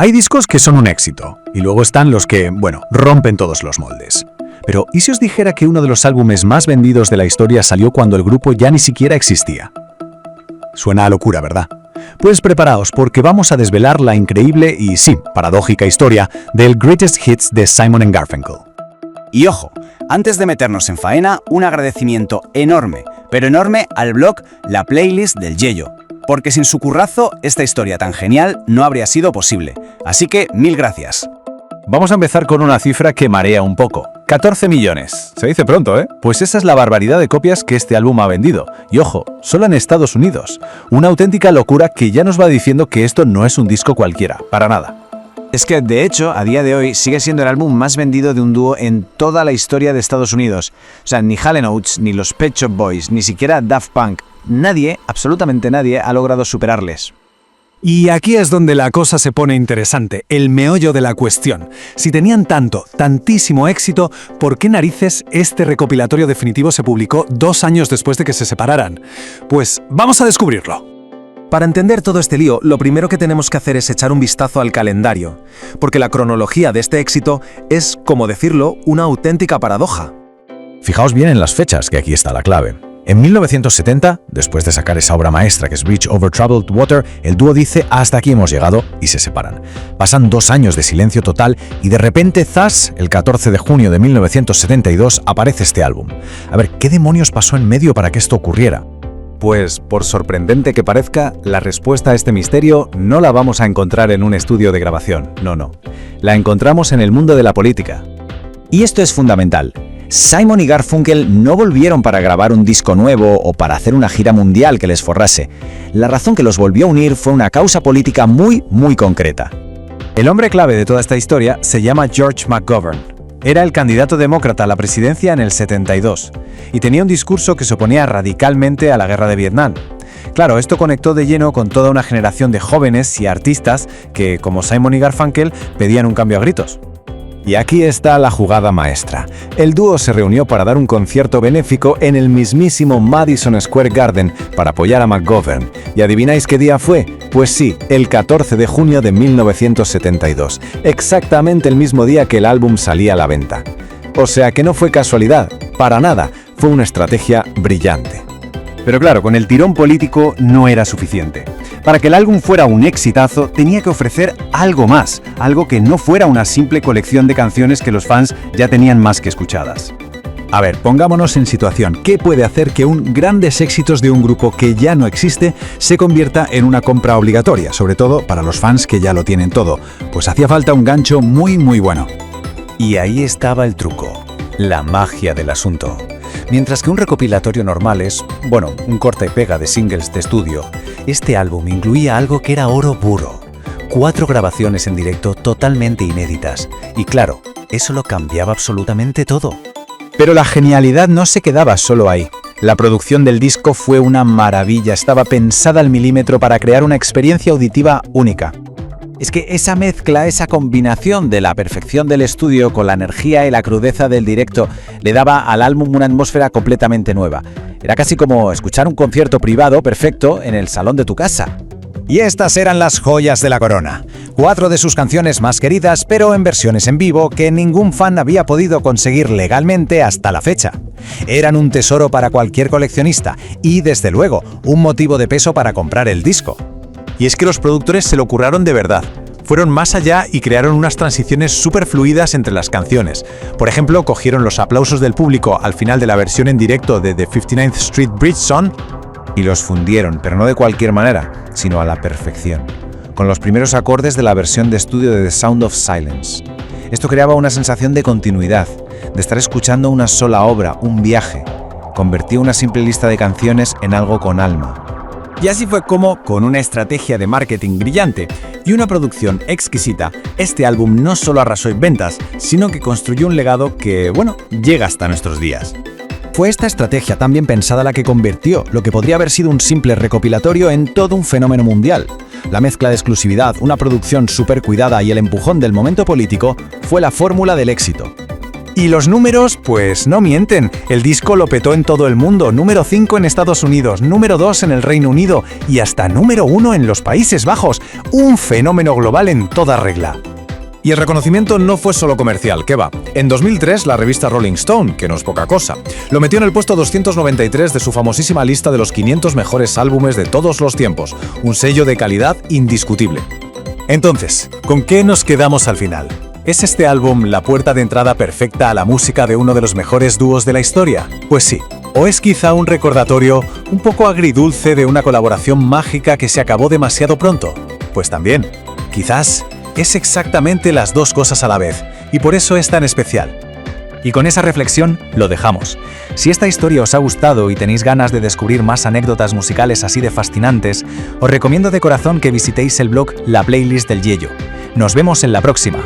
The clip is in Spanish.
Hay discos que son un éxito, y luego están los que, bueno, rompen todos los moldes. Pero, ¿y si os dijera que uno de los álbumes más vendidos de la historia salió cuando el grupo ya ni siquiera existía? Suena a locura, ¿verdad? Pues preparaos, porque vamos a desvelar la increíble y, sí, paradójica historia del Greatest Hits de Simon & Garfunkel. Y ojo, antes de meternos en faena, un agradecimiento enorme, pero enorme al blog La Playlist del Yello, porque sin su currazo, esta historia tan genial no habría sido posible. Así que, mil gracias. Vamos a empezar con una cifra que marea un poco. 14 millones. Se dice pronto, ¿eh? Pues esa es la barbaridad de copias que este álbum ha vendido. Y ojo, solo en Estados Unidos. Una auténtica locura que ya nos va diciendo que esto no es un disco cualquiera, para nada. Es que, de hecho, a día de hoy sigue siendo el álbum más vendido de un dúo en toda la historia de Estados Unidos. O sea, ni Hall & Oates, ni los Pet Shop Boys, ni siquiera Daft Punk. Nadie, absolutamente nadie, ha logrado superarles. Y aquí es donde la cosa se pone interesante, el meollo de la cuestión. Si tenían tantísimo éxito, ¿por qué narices este recopilatorio definitivo se publicó 2 años después de que se separaran? Pues vamos a descubrirlo. Para entender todo este lío, lo primero que tenemos que hacer es echar un vistazo al calendario, porque la cronología de este éxito es, como decirlo, una auténtica paradoja. Fijaos bien en las fechas, que aquí está la clave. En 1970, después de sacar esa obra maestra que es Bridge Over Troubled Water, el dúo dice hasta aquí hemos llegado y se separan. Pasan 2 años de silencio total y de repente, zas, el 14 de junio de 1972 aparece este álbum. A ver, ¿qué demonios pasó en medio para que esto ocurriera? Pues, por sorprendente que parezca, la respuesta a este misterio no la vamos a encontrar en un estudio de grabación, no. La encontramos en el mundo de la política. Y esto es fundamental. Simon y Garfunkel no volvieron para grabar un disco nuevo o para hacer una gira mundial que les forrase. La razón que los volvió a unir fue una causa política muy concreta. El hombre clave de toda esta historia se llama George McGovern. Era el candidato demócrata a la presidencia en el 72 y tenía un discurso que se oponía radicalmente a la guerra de Vietnam. Claro, esto conectó de lleno con toda una generación de jóvenes y artistas que, como Simon y Garfunkel, pedían un cambio a gritos. Y aquí está la jugada maestra. El dúo se reunió para dar un concierto benéfico en el mismísimo Madison Square Garden para apoyar a McGovern. ¿Y adivináis qué día fue? Pues sí, el 14 de junio de 1972, exactamente el mismo día que el álbum salía a la venta. O sea que no fue casualidad, para nada, fue una estrategia brillante. Pero claro, con el tirón político no era suficiente. Para que el álbum fuera un exitazo, tenía que ofrecer algo más, algo que no fuera una simple colección de canciones que los fans ya tenían más que escuchadas. A ver, pongámonos en situación. ¿Qué puede hacer que un grandes éxitos de un grupo que ya no existe se convierta en una compra obligatoria, sobre todo para los fans que ya lo tienen todo? Pues hacía falta un gancho muy bueno. Y ahí estaba el truco, la magia del asunto. Mientras que un recopilatorio normal es, bueno, un corta y pega de singles de estudio, este álbum incluía algo que era oro puro. 4 grabaciones en directo totalmente inéditas. Y claro, eso lo cambiaba absolutamente todo. Pero la genialidad no se quedaba solo ahí. La producción del disco fue una maravilla, estaba pensada al milímetro para crear una experiencia auditiva única. Es que esa mezcla, esa combinación de la perfección del estudio con la energía y la crudeza del directo le daba al álbum una atmósfera completamente nueva. Era casi como escuchar un concierto privado perfecto en el salón de tu casa. Y estas eran las joyas de la corona. 4 de sus canciones más queridas, pero en versiones en vivo que ningún fan había podido conseguir legalmente hasta la fecha. Eran un tesoro para cualquier coleccionista y, desde luego, un motivo de peso para comprar el disco. Y es que los productores se lo curraron de verdad. Fueron más allá y crearon unas transiciones súper fluidas entre las canciones. Por ejemplo, cogieron los aplausos del público al final de la versión en directo de The 59th Street Bridge Song y los fundieron, pero no de cualquier manera, sino a la perfección, con los primeros acordes de la versión de estudio de The Sound of Silence. Esto creaba una sensación de continuidad, de estar escuchando una sola obra, un viaje. Convertía una simple lista de canciones en algo con alma. Y así fue como, con una estrategia de marketing brillante y una producción exquisita, este álbum no solo arrasó en ventas, sino que construyó un legado que, llega hasta nuestros días. Fue esta estrategia tan bien pensada la que convirtió lo que podría haber sido un simple recopilatorio en todo un fenómeno mundial. La mezcla de exclusividad, una producción súper cuidada y el empujón del momento político fue la fórmula del éxito. Y los números, pues no mienten. El disco lo petó en todo el mundo, número 5 en Estados Unidos, número 2 en el Reino Unido y hasta número 1 en los Países Bajos. Un fenómeno global en toda regla. Y el reconocimiento no fue solo comercial, ¿qué va? En 2003, la revista Rolling Stone, que no es poca cosa, lo metió en el puesto 293 de su famosísima lista de los 500 mejores álbumes de todos los tiempos, un sello de calidad indiscutible. Entonces, ¿con qué nos quedamos al final? ¿Es este álbum la puerta de entrada perfecta a la música de uno de los mejores dúos de la historia? Pues sí. ¿O es quizá un recordatorio un poco agridulce de una colaboración mágica que se acabó demasiado pronto? Pues también. Quizás es exactamente las dos cosas a la vez, y por eso es tan especial. Y con esa reflexión lo dejamos. Si esta historia os ha gustado y tenéis ganas de descubrir más anécdotas musicales así de fascinantes, os recomiendo de corazón que visitéis el blog La Playlist del Yello. Nos vemos en la próxima.